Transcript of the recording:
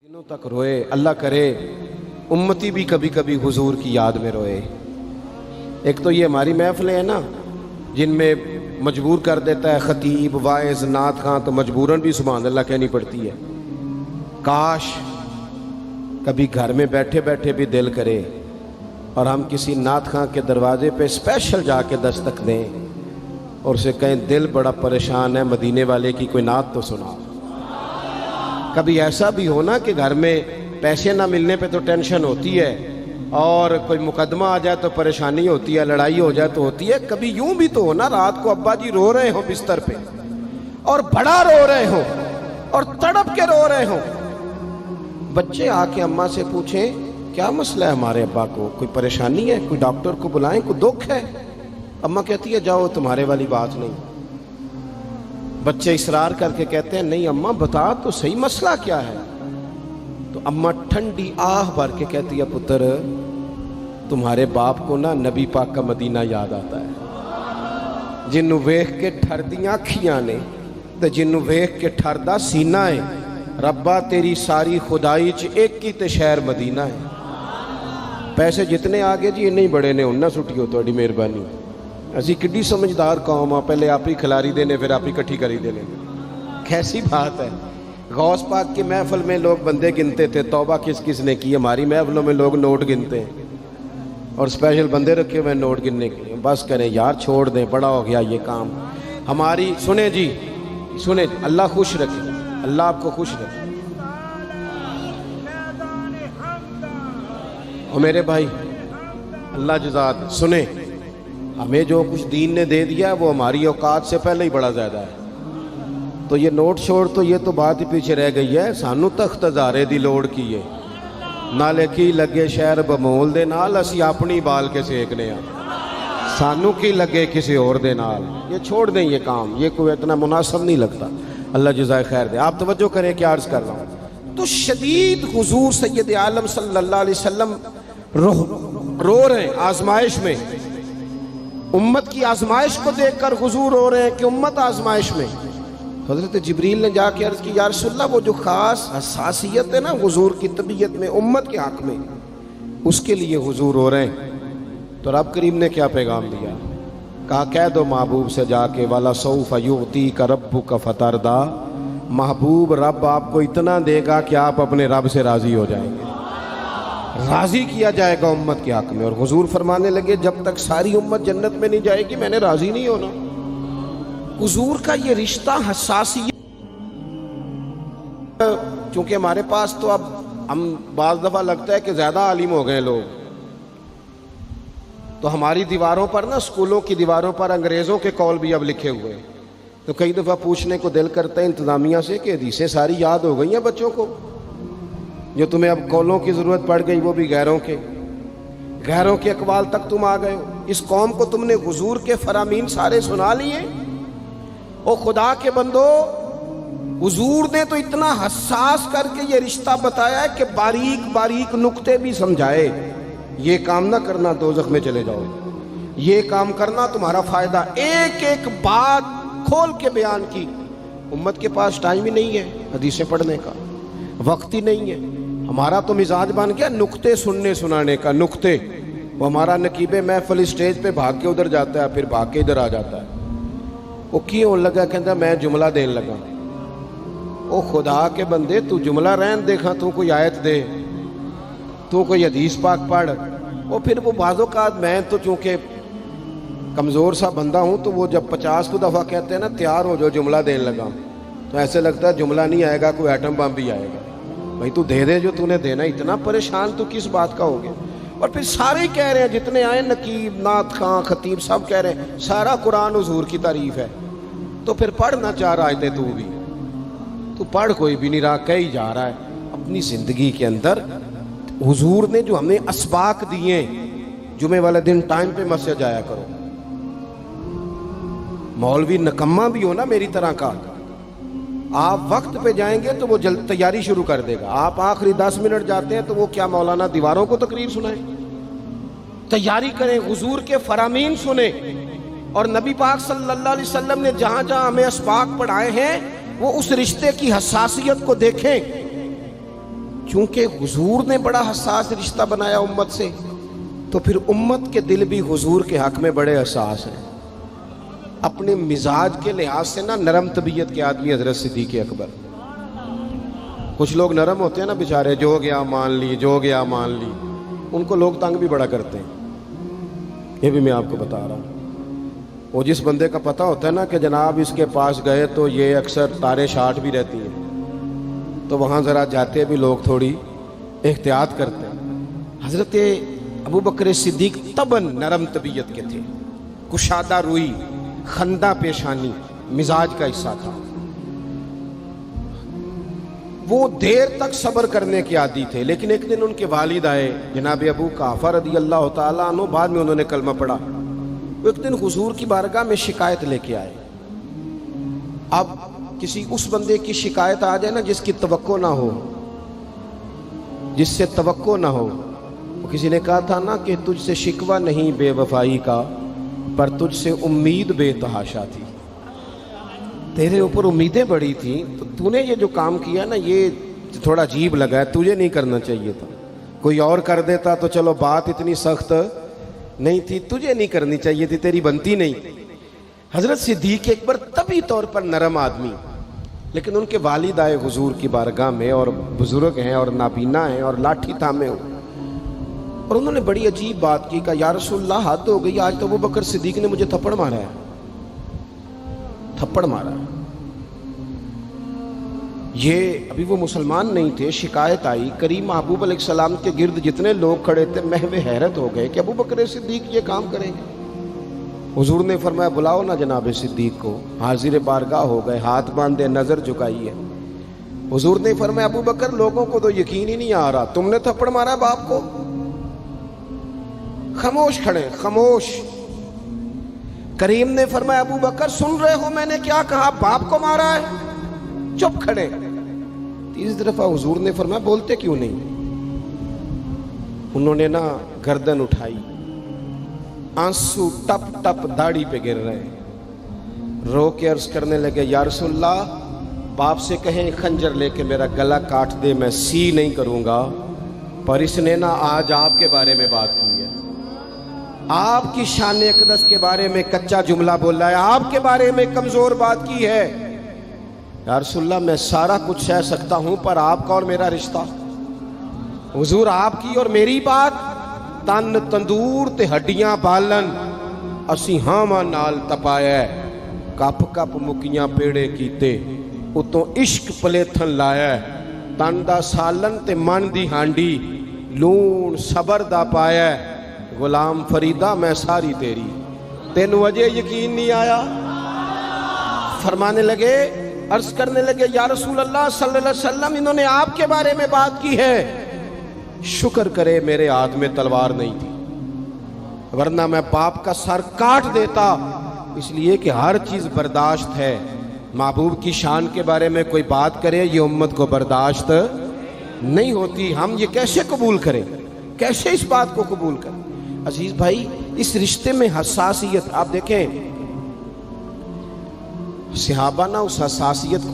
दिनों तक रोए। अल्लाह करे उम्मती भी कभी कभी हुजूर की याद में रोए। एक तो ये हमारी महफिलें हैं ना जिनमें मजबूर कर देता है खतीब वाइज नात खां, तो मजबूरन भी सुभान अल्लाह कहनी पड़ती है। काश कभी घर में बैठे बैठे भी दिल करे और हम किसी नात खां के दरवाजे पे स्पेशल जाके दस्तक दें और उसे कहें दिल बड़ा परेशान है, मदीने वाले की कोई नात तो सुना। कभी ऐसा भी हो ना कि घर में पैसे ना मिलने पे तो टेंशन होती है और कोई मुकदमा आ जाए तो परेशानी होती है, लड़ाई हो जाए तो होती है। कभी यूं भी तो हो ना रात को अब्बा जी रो रहे हो बिस्तर पे और बड़ा रो रहे हो और तड़प के रो रहे हो, बच्चे आके अम्मा से पूछें क्या मसला है हमारे अब्बा को, कोई परेशानी है, कोई डॉक्टर को बुलाएं, कोई दुख है। अम्मा कहती है जाओ तुम्हारे वाली बात नहीं। बच्चे इसरार करके कहते हैं नहीं अम्मा बता तो सही मसला क्या है। तो अम्मा ठंडी आह भर के कहती है पुत्र तुम्हारे बाप को ना नबी पाक का मदीना याद आता है, जिन्नू वेख के ठरदियां अखियां ने ते जिन्नू वेख के ठरदा सीना है। रब्बा तेरी सारी खुदाई च एक ही ते शहर मदीना है। पैसे जितने आगे जी इन्ने ही बड़े ने उन्ना सुटियो तुहाडी मेहरबानी। असी किड्डी समझदार कौम आ, पहले आप ही खिलारी देने फिर आप ही इकट्ठी करी देने। कैसी बात है। गौस पाक की महफिल में लोग बंदे गिनते थे, तौबा किस किस ने की। हमारी महफिलों में लोग नोट गिनते हैं और स्पेशल बंदे रखे हुए नोट गिनने के लिए। बस करें यार छोड़ दें, बड़ा हो गया ये काम हमारी। सुने जी सुने, अल्लाह खुश रखे, अल्लाह आपको खुश रखे। और मेरे भाई अल्लाह जज़ात सुने, हमें जो कुछ दीन ने दे दिया वो हमारी औकात से पहले ही बड़ा ज़्यादा है। तो ये नोट छोड़ तो ये तो बात ही पीछे रह गई है। सानू तख्त हज़ारे दी लोड़ की है, नाले की लगे शहर बमोल दे नाल असी अपनी बाल के सेकने आ, सानू की लगे किसी और दे नाल। ये छोड़ दें ये काम, ये कोई इतना मुनासिब नहीं लगता। अल्लाह जज़ाए खैर दे। आप तवज्जो करें क्या अर्ज़ कर रहा हूँ। तो शदीद हुजूर सैयद आलम सल्लल्लाहु अलैहि वसल्लम रो रहे हैं आजमाइश में। उम्मत की आजमाइश को देखकर हुजूर रो रहे हैं कि उम्मत आजमाइश में। हज़रत जिब्रील ने जाके अर्ज़ की या रसूलल्लाह वो जो ख़ास हसासियत है ना हुजूर की तबीयत में उम्मत के हक़ में, उसके लिए हुजूर रो रहे हैं। तो रब करीम ने क्या पैगाम दिया, कहा कह दो महबूब से जाके वाला सौफ युती का रब्बु का फतरदा, महबूब रब आपको इतना देगा कि आप अपने रब से राज़ी हो जाएंगे, राज़ी किया जाएगा उम्मत के हक़ में। और हुजूर फरमाने लगे जब तक सारी उम्मत जन्नत में नहीं जाएगी मैंने राज़ी नहीं होना। हुजूर का ये रिश्ता हसासियत, चूँकि हमारे पास तो अब हम बाज़ दफ़ा लगता है कि ज़्यादा आलिम हो गए लोग, तो हमारी दीवारों पर ना स्कूलों की दीवारों पर अंग्रेज़ों के कौल भी अब लिखे हुए हैं। तो कई दफ़ा पूछने को दिल करता है इंतज़ामिया से कि हदीसें सारी याद हो गई हैं बच्चों को, जो तुम्हें अब कौलों की ज़रूरत पड़ गई वो भी गैरों के अकवाल तक तुम आ गए हो। इस कौम को तुमने हुजूर के फरामीन सारे सुना लिए। ओ खुदा के बंदो, हुजूर ने तो इतना हसास करके ये रिश्ता बताया है कि बारीक बारीक नुक्ते भी समझाए। ये काम ना करना दोज़ख में चले जाओ, ये काम करना तुम्हारा फ़ायदा। एक एक बात खोल के बयान की। उम्मत के पास टाइम ही नहीं है हदीसें पढ़ने का, वक्त ही नहीं है। हमारा तो मिजाज बन गया नुक्ते सुनने सुनाने का। नुक्ते वो हमारा नकीबे महफिल स्टेज पे भाग के उधर जाता है, फिर भाग के इधर आ जाता है। वो क्यों लगा, कहता मैं जुमला देने लगा। ओ खुदा के बंदे तू जुमला रहन देखा, तू कोई आयत दे, तू कोई हदीस पाक पढ़। वो फिर वो बाज़ों का मैं तो चूँकि कमज़ोर सा बंदा हूँ, तो वो जब 50 को दफ़ा कहते हैं ना तैयार हो जो जुमला देने लगा, तो ऐसे लगता है जुमला नहीं आएगा कोई एटम बम भी आएगा। भाई तू दे दे जो तूने देना, इतना परेशान तू किस बात का हो गया। और फिर सारे कह रहे हैं जितने आए, नकीब नात खां खतीब सब कह रहे हैं सारा कुरान हुजूर की तारीफ है। तो फिर पढ़ना चाह रहा है तू भी, तू पढ़, कोई भी नहीं रहा, कही जा रहा है अपनी ज़िंदगी के अंदर। हुजूर ने जो हमें असबाक दिए, जुमे वाले दिन टाइम पे मस्जिद जाया करो। मौलवी नकम्मा भी हो ना मेरी तरह का, आप वक्त पे जाएंगे तो वो जल्द तैयारी शुरू कर देगा। आप आखिरी 10 मिनट जाते हैं तो वो क्या मौलाना दीवारों को तकरीर सुनाए। तैयारी करें, हुजूर के फरामीन सुने। और नबी पाक सल्लल्लाहु अलैहि वसल्लम ने जहां जहां हमें असबाक पढ़ाए हैं वो उस रिश्ते की हसासियत को देखें। چونکہ حضور نے بڑا حساس رشتہ بنایا امت سے، تو پھر امت کے دل بھی حضور کے حق میں بڑے حساس ہیں۔ اپنے مزاج کے لحاظ سے نا نرم طبیعت کے آدمی حضرت صدیق اکبر۔ کچھ لوگ نرم ہوتے ہیں نا بیچارے، جو گیا مان لی، جو گیا مان لی، ان کو لوگ تنگ بھی بڑا کرتے ہیں۔ یہ بھی میں آپ کو بتا رہا ہوں۔ وہ جس بندے کا پتہ ہوتا ہے نا کہ جناب اس کے پاس گئے تو یہ اکثر تارے شاٹ بھی رہتی ہیں، تو وہاں ذرا جاتے بھی لوگ تھوڑی احتیاط کرتے ہیں۔ حضرت ابو بکر صدیق طبعاً نرم طبیعت کے تھے، کشادہ روئی، خندہ پیشانی مزاج کا حصہ تھا۔ وہ دیر تک صبر کرنے کے عادی تھے، لیکن ایک دن ان کے والد آئے جناب ابو قحافہ رضی اللہ تعالیٰ عنہ، بعد میں انہوں نے کلمہ پڑھا۔ وہ ایک دن حضور کی بارگاہ میں شکایت لے کے آئے۔ اب کسی اس بندے کی شکایت آ جائے نا جس کی توقع نہ ہو، جس سے توقع نہ ہو۔ کسی نے کہا تھا نا کہ تجھ سے شکوہ نہیں بے وفائی کا، پر تجھ سے امید بے تحاشا تھی۔ تیرے اوپر امیدیں بڑی تھیں، تو نے یہ جو کام کیا نا یہ تھوڑا عجیب لگا ہے، تجھے نہیں کرنا چاہیے تھا۔ کوئی اور کر دیتا تو چلو بات اتنی سخت نہیں تھی، تجھے نہیں کرنی چاہیے تھی، تیری بنتی نہیں تھی۔ حضرت صدیق اکبر طبی طور پر نرم آدمی، لیکن ان کے والد آئے حضور کی بارگاہ میں، اور بزرگ ہیں اور نابینا ہیں اور لاٹھی تھامے ہو، اور انہوں نے بڑی عجیب بات کی، کہا یا رسول اللہ حد ہو گئی، آج تو ابو بکر صدیق نے مجھے تھپڑ مارا ہے، تھپڑ مارا ہے۔ یہ ابھی وہ مسلمان نہیں تھے، شکایت آئی، کریم محبوب علیہ السلام کے گرد جتنے لوگ کھڑے تھے محو حیرت ہو گئے کہ ابو بکر صدیق یہ کام کریں گے۔ حضور نے فرمایا بلاؤ نا جناب صدیق کو، حاضر بارگاہ ہو گئے، ہاتھ باندھے، نظر جھکائی ہے۔ حضور نے فرمایا ابو بکر لوگوں کو تو یقین ہی نہیں آ رہا، تم نے تھپڑ مارا باپ کو؟ خاموش کھڑے، خاموش۔ کریم نے فرمایا ابو بکر سن رہے ہو میں نے کیا کہا، باپ کو مارا ہے؟ چپ کھڑے۔ تیسری دفعہ حضور نے فرمایا بولتے کیوں نہیں؟ انہوں نے نا گردن اٹھائی، آنسو ٹپ ٹپ داڑھی پہ گر رہے، رو کے عرض کرنے لگے یا رسول اللہ باپ سے کہیں خنجر لے کے میرا گلا کاٹ دے، میں سی نہیں کروں گا، پر اس نے نا آج آپ کے بارے میں بات کی ہے، آپ کی شان اقدس کے بارے میں کچا جملہ بولا ہے، آپ کے بارے میں کمزور بات کی ہے۔ یا رسول اللہ میں سارا کچھ سہ سکتا ہوں، پر آپ کا اور میرا رشتہ، حضور آپ کی اور میری بات، تن تندور تے ہڈیاں بالن، اسی ہاواں نال تپایا، کپ کپ مکیاں پیڑے کیتے، اتوں عشق پلیتھن لایا، تن دا سالن تے من دی ہانڈی، لون صبر دا پایا، غلام فریدہ میں ساری تیری، تینوں وجہ یقین نہیں آیا؟ فرمانے لگے، عرض کرنے لگے یا رسول اللہ صلی اللہ علیہ وسلم انہوں نے آپ کے بارے میں بات کی ہے، شکر کرے میرے ہاتھ میں تلوار نہیں تھی، ورنہ میں باپ کا سر کاٹ دیتا، اس لیے کہ ہر چیز برداشت ہے، محبوب کی شان کے بارے میں کوئی بات کرے یہ امت کو برداشت نہیں ہوتی، ہم یہ کیسے قبول کریں، کیسے اس بات کو قبول کریں؟ عزیز بھائی اس رشتے میں حساسیت، آپ دیکھیں صحابہ نا اس حساسیت کو